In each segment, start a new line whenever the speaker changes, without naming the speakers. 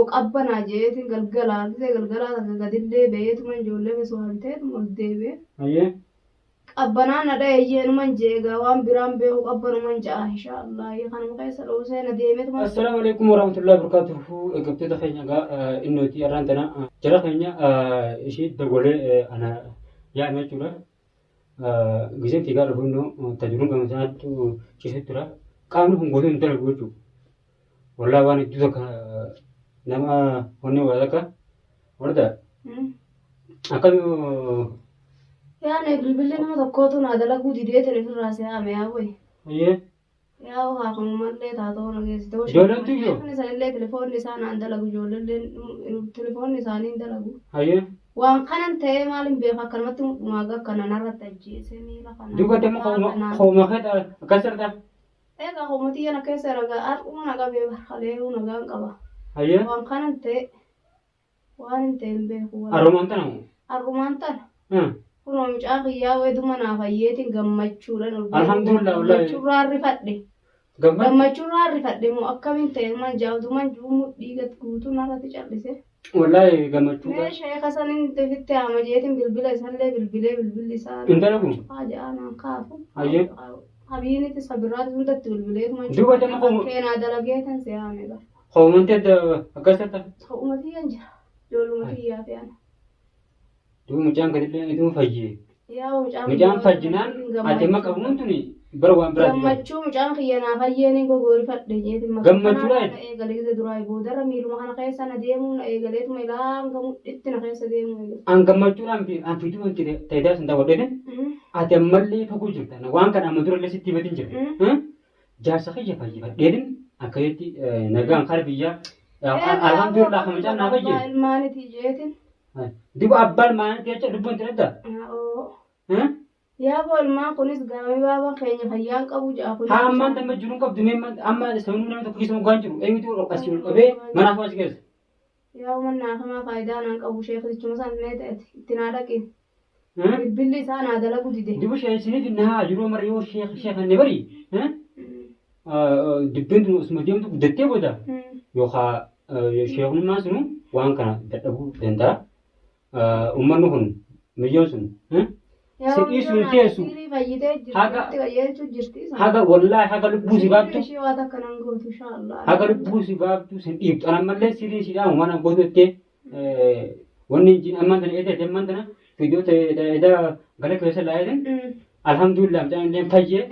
boq abbana jeetin galgala gadillee beetuma ijoollee besuwantee muldeebe
aye
abbana na dhayeeyeen man jeega waan biraan beeku qabbanuman ja'a inshallah kan keessa dhooseen deemetuma
assalamu alaykum warahmatullahi wabarakatuh eeggattoota keenya gaa innooti arraan tana jara keenya ishii dagolee ana yaa'ame jechuudha giseen fiigaa dhufu innoo tajiruun gama sanaatti ciisee tura qaamni kun gootee hin dalagu jechuudha wallaa waan hedduu takka nama onnee waa takka warda akkamii
yaane bilbilli nama tokkootu na dalaguu didee telefiirraa si'aame yaa wayi
ayyee
yaa haakumallee taatoo nageessite
ijoolleetu yoo
isaanillee telefoonni isaan aan dalagu ijoolleen telefoonni isaanii hin dalagu
ayyee
waan kanan ta'ee maalin beeku akkanumatti mudhumaaga akkana narratti ajjeese miila kana
duuba damma qooma keeta akkas irra
egaa qomatii yana keessa ragaa har'uma nagaa beeku haleeruu nagaan qaba
ayyee
waan kanan ta'e waan hin ta'e hin beeku
arrumaan tana
har'umaan tana kunoo mucaa kiyyaa weeduma naaf ayyeetiin gammachuudhaan
alhamdulillah wallahi
gammachuurraa rifadhe gammachuurraa rifadhe moo akkamiin ta'e man jaawduman juumu dhiigat guutuu narratti callise
wallahi gammachuu
mee sheeka saniin tefitti hama jeetiin bilbila isallee bilbilli isaa
indalagu
faaja'anaan kaafu
ayyee
habiiniti sabiraati hundatti bilbileetuma
duuba damma qooma
keenaa dalageetan si'aame bara
qoomantee akkas irra
ta'umatii yan jira ijoollumatii yaa fe'an
duuba mucaan gadillee iduu fayyee
yaa
mucaan fajjinaan ati amma qabuun tuni bara waan biraati
gammachuu mucaan kiyyanaa fayyeeni gogoorifadhe jeetiin
gammachuudha
eegalee duraa boodara miiluma kana keessa na deemuu na eegaleetuma ilaan gamuudhitti na keessa deemuu
an gammachuudhaan an fiduu wanti ta'idaa sin daawwadheen ati ammallee fagoo jirta waan kana amma durallee sitti himatiin jira jaarsa kiyya fayyifadheedin akka jetti nagaan kara biyyaa alhamdulillah kan mucaan naa fayyee
ilmaanitii jeetiin
duba abbaan maanitti jecha lubbuun itti dhadda
yaa boolmaa kunis gaamii baabaa keenya fayyaan qabu ja'a kun
haa ammaan damma jiruun qabdu amma sabni nama tokko keessa mukaan jiru eenyutu asii ol qabee manaaf as keessa
yaa mannaa kamaa faayidaa naan qabu sheekisichuma san mee ta'etti itti naa dhaqin bilbilli isaa naa dalagu dide
duba sheekisiniif naa yeroo mara yoo sheekanne bari dibbeen tun osuma deemtu guddattee booda yookaan sheekunummaa sunu waan kana dadhabuu danda'a ummanni kun milyoon sun sidii sun teessu haga wallahi haga lubbuu si baabtu haga lubbuu si baabtu sin dhiibtu anammallee sirii sidhaa mana gootottee wanni jin ammaan tana eedee ammaan tana fiidiyoo ta'eedaa gara keessa laayeen alhamdulillah mucaan illee fayyee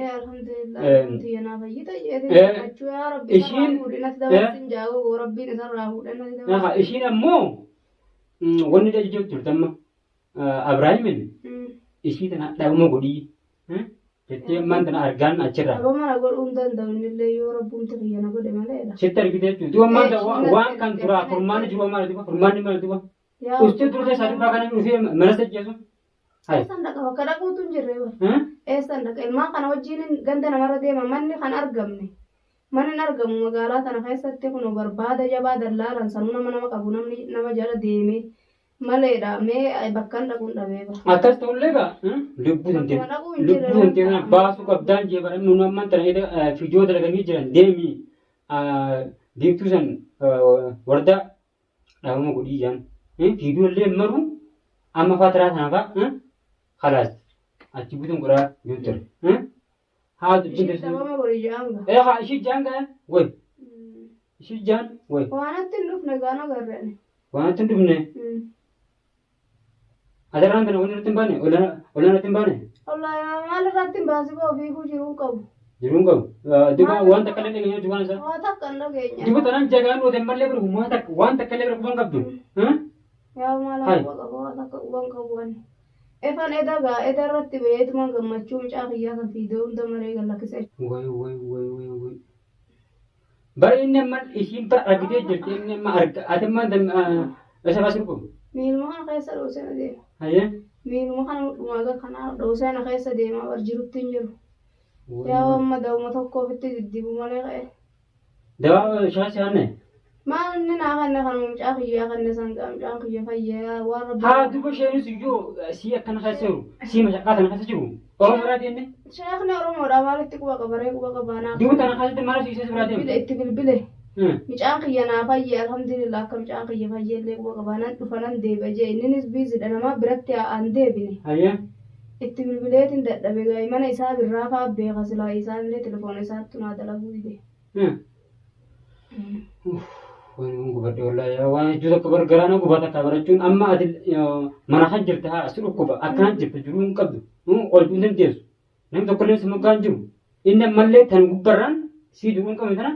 ishiin ammoo wanni jajjoo jirtu amma Abrahaamin ishii tana dhabama godhii jettee ammaan tana argaan achirraa.
Dhabama godhuun danda'u innillee yoo rabbuun xiyya na godhe maleedha.
Sitti argitee jechuudha. Duuba ammaan waan kan turaa furmaanni jiru ammaan duuba furmaanni maal duuba. Ustii turte isaa dubbaa kana dhufee mana sajjeesu.
Eessan dhaqa bakka dhaquutu hin jirre bara. Eessan dhaqa ilmaan kana wajjin ganda namarra deema manni kan argamne. Manni hin argamu magaalaa kana keessatti kun barbaada jabaa dallaalan sanuu nama qabu namni nama jala deemee. Maleedha mee bakkan dhaquun dhabee bara.
Akkas ta'ullee gaa lubbuu dandeenya baasuu qabdaan jee bara nuun ammaan tana fiidiyoo dalaganii jiran deemii biiftuu san wardaa dhabama godhii jaan fiidiyoollee maru amma faatiraa sanafaa khalaas achi butuun godhaa yoo ture. Haa dubbiin
dhabama godhi jaanga.
Haa ishii jaanga way ishii jaan way.
Waanatti hin dhufne gaana garreene.
Waanatti hin dhufne. Adaraan kana wanti irratti hin baane olaan irratti hin baane.
Maal irratti hin baasi boo fiiguu jiruun qabu.
Jiruun qabu. Duba waan takka illee dhageenya jubaan isaa.
Waan takka hin dhageenya.
Duba tanaan jagaan dhoote mallee bira waan takka illee bira qubaan qabdu.
Yaa maal quba qabu waan takka qubaan qabu wani. Efan edagaa eda irratti beeyetuma gammachuu mucaa kiyyaa kan fiidiyoo hunda maree gallakkisa.
Way. Bara inni amma ishiin bara argitee jirti inni amma ati ammaan isa baasii dhufu.
Miiluma kana keessa dhoosee na deema.
Ayyee.
Miiluma kana dhumaaga kana dhoosee na keessa deemaa bar jirutti hin jiru. Yaa amma dawuma tokko ofitti diddibu malee ka'e.
Dawaa shaasii haanne.
Maal inni naa kanne kan mucaa kiyyaa kanne sangaa mucaan kiyya fayyaa waan rabbi.
Haa duba sheenis iyyuu sii akkana keessa jiru sii mashaqqaa tana keessa jiru Oromoo biraa deemne.
Sheekni Oromoodha maalitti quba qabaree quba qabaanaa.
Duba tana keessatti mara siisee biraa deemne.
Itti bilbile. Mucaan kiyya naa fayyee alhamdulillah akka mucaan kiyya fayyee illee quba qabaanan dhufanan deebi'a jee inninis biizidha nama biratti aan deebine. Itti bilbileetiin dadhabe gaa'ii mana isaa birraa fa'aa beeka silaa isaan illee telefoona isaatti naa dalaguu dide.
Waan gubadde wallahi waan hedduu tokko gargaaraan gubata akka barachuun amma ati mana kan jirte haa asii dhukkuba akkanaan jirte jiruu hin qabdu oolchuu hin dandeessu namni tokko illee si moggaan jiru inni ammallee tan gubbarraan sii jiruu hin qabne tana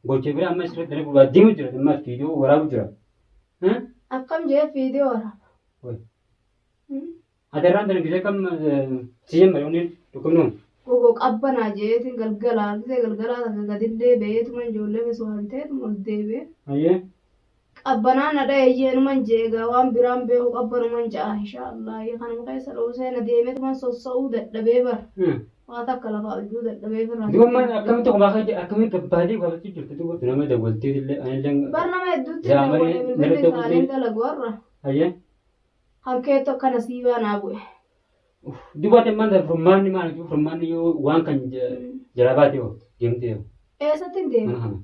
gochee bira amma isirratti dalagu baaddiimu jira amma fiidiyoo waraabu jira.
Akkam jee fiidiyoo waraaba.
Adarraan dalagitee kam si jemmare onneen dhukkubnuun.
Gogo qabbanaa jeetiin galgalaa gisee galgalaa takka gadillee beetuma ijoollee fesoo hanteetuma ol deebi'e. Qabbanaa na dhayeeyyenuman jeegaa waan biraan beeku qabbanuman ja'a inshaallah kanuma keessa dhoosee na deemeetuman sossa'uu dadhabee bara. Waan takka lafaa iddoo dadhabee bara.
Duuba man akkamitti kophaa kan akkamitti gabbaadee qabachuu jirtu duuba nama dabaltee illee anillee.
Bar nama hedduutti bilbilli isaanii dalagu warra. Hankeetti akkana siibaa naa bu'e.
Duuba deemaan furmaanni maal furmaanni yoo waan kan jarabaate yoo deemtee yoo.
Eessatti hin deemu?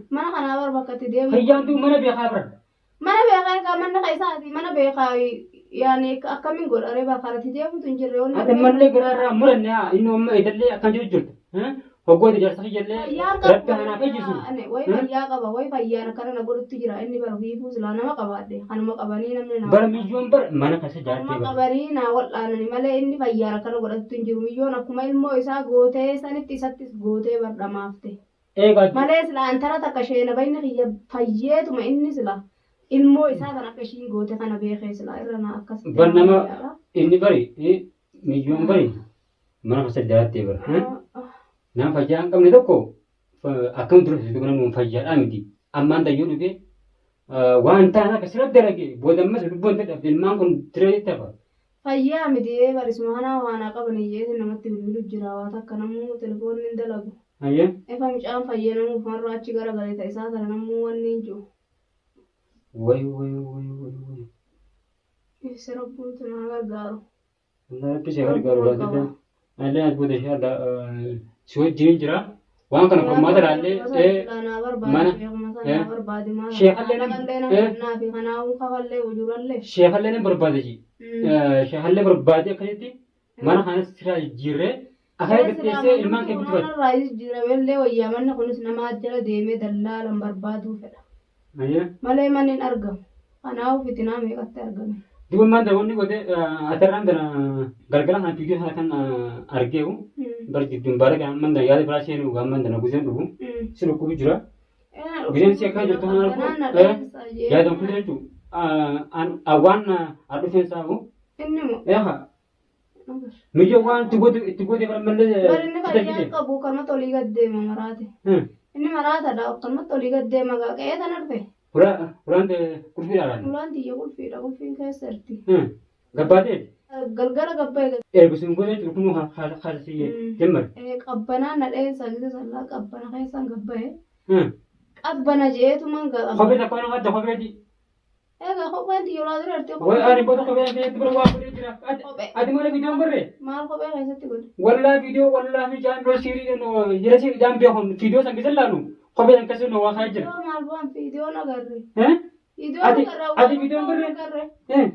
Mana kanaa bara bakka itti deemu.
Fayyaantuu mana beekaa bara.
Mana beekaa egaa manna isaati mana beekaa yaani akkamiin godharee bakka itti deemutu hin jirre.
Ati mallee garaarraa muranne haa inni amma idallee akkan jiru jirtu. Hoggooti jaarsa jallee rabbi kanaa fayyisu.
Wayi fayyaa qaba wayi fayyaan akkana na godhutti jira inni bara hiikuu silaa nama qabaadde kanuma qabanii namni nama.
Bara miyyoon bara mana kasa jaartee bara.
Nama qabanii naa wal'aanani malee inni fayyaan akkana godhatti hin jiru miyyoon akkuma ilmoo isaa gootee sanitti isattis gootee bardhamaafte. Malee silaa antara takka ishee na bayna kiyya fayyeetuma inni silaa ilmoo isaa kan akka ishiin goote kana beekee silaa irra na akkas.
Bar nama inni bari miyyoon bari mana kasa jaartee bara. Nama fayyaa hin qabne tokko akkam durasitu nama fayyaadhaa miti. Ammaan tayyoo dhufee waan ta'an akka sirratti dalagee boodammas lubbuun dadhabde ilmaan kun tiree tafa.
Fayyaa miti barisuma kanaa waan qaban iyyeetiin namatti bilbilu jira waan akka namuu telefoonni hin dalagu. Efa mucaan fayyee namuuf marraa achi gara galeeta isaa sana namuu wanni hin jiru.
Wayi.
Ibsa rabbuutu nama gargaaru.
Rabbi ishee gargaaru laatee. Allee as booda ishee si wajjin jira waan kana furmaata laallee mana sheekallee nan barbaade sheekallee barbaade akkasitti mana kanas sirraa jijjiirree akkana bitteessee ilmaan kee bitu
fedha. Jijjiiramellee wayyaa manni kunis nama jala deemee dallaalan barbaaduu fedha. Malee manni hin argamu. Kanaafuu fitinaa meeqatti argame.
Duuba maanta wanni godhe atarraan kana galgala kana fiigee sana kan argeewu bar jidduun baara kan manda yaada biraa seenu waan manda na guseen dhufu si dhukkubi jira. Guseen si akka jirtu kan argu yaada kun jechuun waan adufeen saabu. Miyyoo waan itti godhe kan mallee.
Barinni fayyaa qabu kanuma tolii gaddeema maraate. Inni maraatadha kanuma tolii gaddeema qe'ee tan arfe.
Ulaan kulfii dhaabaan.
Ulaan tiyya kulfiidha kulfiin keessa jirti.
Gabbaatee.
Galgala gabbee.
Eegusin godhee cunquruu haasasii jemmare.
Qabbanaa nadheen sagisa sallaa qabbana keessaan gabbee. Qabbana jeetumaan gala.
Kophee takka waan adda kopheeti.
Egaa kopheen tiyya olaa dura jirti.
Wayi ani booda kophee keessatti bira waa godhee jira. Ati mana viidiyoon barree.
Maal kophee keessatti godhe.
Wallaa viidiyoo wallaa fi jaan dura siirii jira siirii jaan beekun viidiyoo san keessa laalu. Kophee san keessa waa kaa jira.
Maal bu'aan viidiyoon agarre.
Ati viidiyoon barree.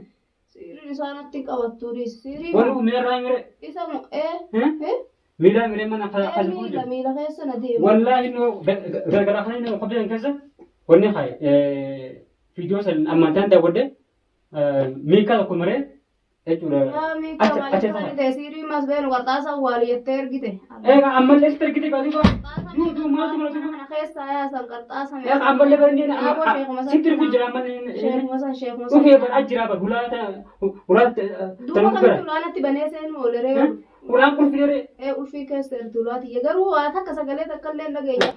Siirii isaanitti qabattuudhis. Siirii.
Wal uumneerraa mire.
Isa moo
Miila miree mana akkasii kun
jira. Miila keessa na deemu.
Wallaahi gargaraa kana inni kophee san keessa wanni haye viidiyoo san ammantaan daawwadde miikaa tokko maree jechuudha.
Siirii mas beenu qarxaasa waaliyattee ergite.
Egaa ammallee sitti ergite qabii qaba. Duudu maaltu maaltu
kana keessa yaasan qarxaasa.
Egaa ammallee barandeen sitti ergu jira ammallee.
Sheekuma
Dhufee bara ajjira bara hulaata
duuba kan ulaanatti banee seenu ooleree.
Ulaan kulfiiree.
Ulfii keessa jirtu ulaati. Garuu waa takka sagalee takka illee dhageenya.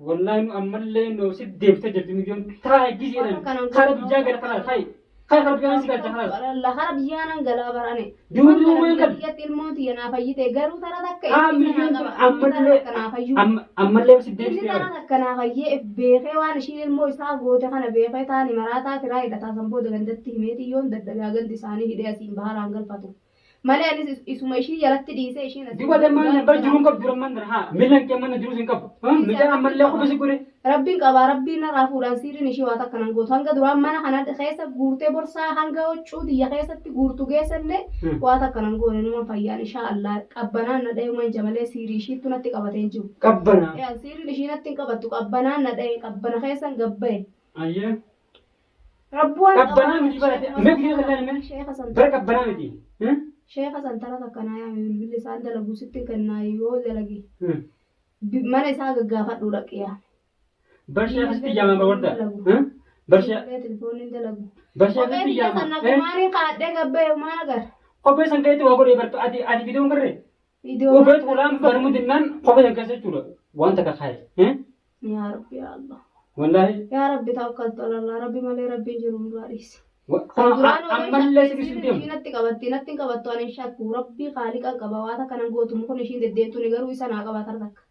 Wallaahi ammallee no si deebitee jirtu mijoon taa gizeedhaan kara biyyaa gara kanaa ta'i. Kara biyyaa si galcha kanaa.
Kara biyyaa nan galaa barane.
Duuduu waan kan.
Biyyatti ilmooti yaa fayyite garuu tara takka.
Mijoon ammallee si deebitee.
Tara takka naa fayyee beekee waan ishiin ilmoo isaa goote kana beekee taani maraataa tiraa hidhataa san booda gandatti himeeti yoon daddagaa gandi isaanii hidhee asiin baharaan galfatu. malee anis isuma ishii jalatti dhiisee ishiin asii
Duba deemaa bar jiruun qabu dura mandara haa milan kee mana jiruus hin qabu. Mijaan ammallee qofa si godhe.
Rabbiin qaba rabbiin narraa fuudhaan sirriin ishii waa takka nan gootu hanga duraan mana kana keessa guurtee borsaa hanga huccuu xiyya keessatti guurtu geessallee waa takka nan goone numa fayyaan inshaallah qabbanaan na dhahee man jamalee siirii ishiittu natti qabatee jiru.
Qabbanaa.
Sirriin ishii natti hin qabattu qabbanaan na dhahee qabbana keessan gabbaye.
Ayyee.
Rabbuun
qabbanaa miti barate mee biyya kallaan mee bara qabbanaa miti.
Sheekha santara takkanaa yaame bilbilli isaan dalagu sitti kennaa yoo dalage mana isaa gaggaafadhu dhaqiyaa.
Barshaa asitti jaamaa bawarda. Barshaa.
Telefooniin dalagu.
Barshaa asitti jaamaa.
Maaliin kaadhee gabbee maal agar?
Kophee san keetti waa godhee bartu ati viidiyoon garree. Kophee tuulaan barmuu dinnaan kophee san keessa jechuudha wanta kakaaye.
Yaa Rabbi yaa Allah.
Wallaahi.
Yaa Rabbi tawakkaltu alallah rabbi malee rabbiin jiru muraadhiis.
Ammallee si bisu deemu.
Natti qabattu ani shakku rabbii qaaliqa qaba waa takka nan gootu mukun ishiin deddeemtu ni garuu isa naa qabatar takka.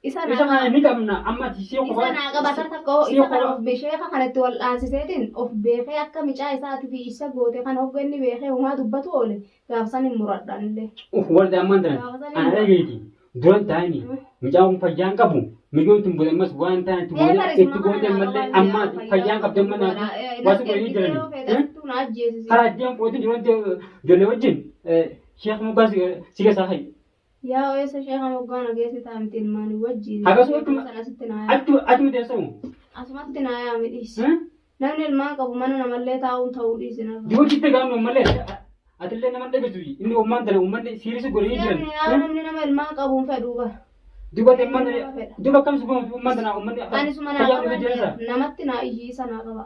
Isa
kana ni qabna amma ati si qofa.
Isa naa qabatar takka isa kana of beesheeka kanatti wal dhaansiseetiin of beekee akka micaa isaati fi isa goote kan hogganni beekee homaa dubbatu oole gaafsan hin muradhaan illee.
Walda amman tan ana dhageeti duran taa'anii micaa kun fayyaan qabu. Mijoon tun boodammas waan ta'an itti goote mallee amma fayyaan qabdan mana wasu godhanii jirani. Karaa ajjeen footu jiran ijoollee wajjin sheekh mugaa si keessaa hayi.
Yaa oyeessa sheekha moggaa nageessi taa'amti ilmaanii wajjin.
Akkasuma ati miti eessamu.
Asumatti naa yaame dhiisi. Namni ilmaan qabu mana namallee taa'uun ta'uu dhiisi nama.
Dibochitti gaafnu mallee atillee nama dhageessu inni ummaan tana ummanni siirisi godhanii jiran.
Namni nama ilmaan qabuun fedhuu bara.
Dubate man duba kam su man na umman
ani suma na qaba namatti na iyyi isa na qaba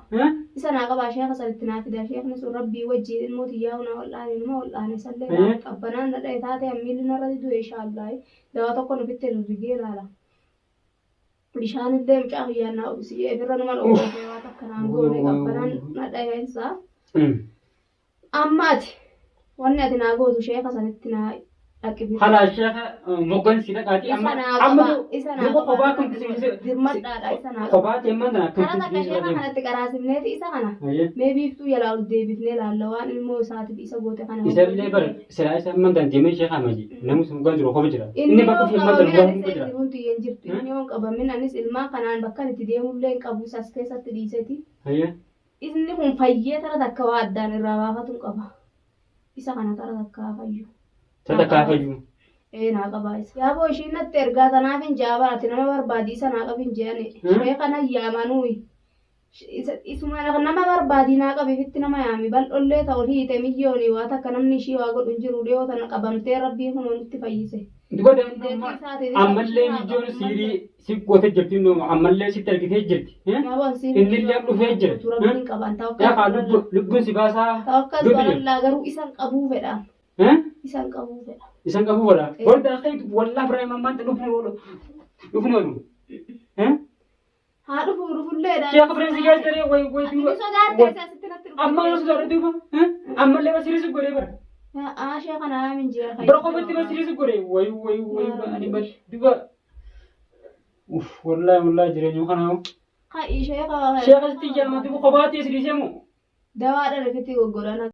isa na qaba sheekha salitti na fida sheekhni sun rabbii wajjin ilmooti yaa'una wallaani sallee qabbanaan na dhahe taate ammilli narra didu inshaallah dawa tokko nufitti rigee laala bishaan illee mucaa kiyyaan na obsi ebirra numan oofee waa takka naan goone qabbanaan na dhahe isa ammaati wanni ati naa gootu sheekha salitti na
Hala sheekha moggan si dhaqaati amma duba kophaa kun
dirmadhaadha isa naa
kophaa teemman tana
kana takka sheekha kanatti qaraasifneeti isa kana mee biiftuu jalaa ol deebifnee laalla waan ilmoo isaatiif isa goote kana
isallee bara silaa isa amman tan deemee sheekha maji namus moggan jiru kopha jira inni bakka fi amman tan moggan jira
wanti yen jirtu inni on qabamin anis ilmaa kanaan bakka itti deemullee hin qabu isas keessatti dhiiseti inni kun fayyee tara takka waa addaan irraa baafatu qaba isa kana tara takka fayyu
Sadaqaa fayyuu.
Naa qabaa isa. Yaaboo ishiin natti ergaa tanaaf hin jaabaraati nama barbaadi isa naa qabin jeane. Shee kana yaamanuu. Isuma nama barbaadi naa qabiifitti nama yaami bal'ollee ta'u hiite milyoonii waa takka namni ishii waa godhu hin jiru dhiyoo tana qabamtee rabbiin kun nutti fayyise.
Duba ammallee milyoon siirii si gootee jirti ammallee sitti argitee jirti. Inni illee dhufee jira.
Rabbiin qaban ta'u
lubbuun si baasaa.
Ta'u akkas garuu isan qabuu fedha. Isan qabuu fedha.
Isan qabuu fedha. Warda akhiit wallah Ibrahim ammaan dhufnu oolu.
Haa dhufullee dha.
Sheekha Ibrahim si gaazexee way amma yoo sodaatu duuba ammallee basiriisu godhee bara.
Sheekha naa min jira.
Bara qofaatti basiriisu godhee way ani bal duuba. Wallahi jireenya kanaa.
Sheekha
Sheekha sitti ijaaramatu qofaatti asiriisee moo?
Dawaadhaan rifetti goggoran.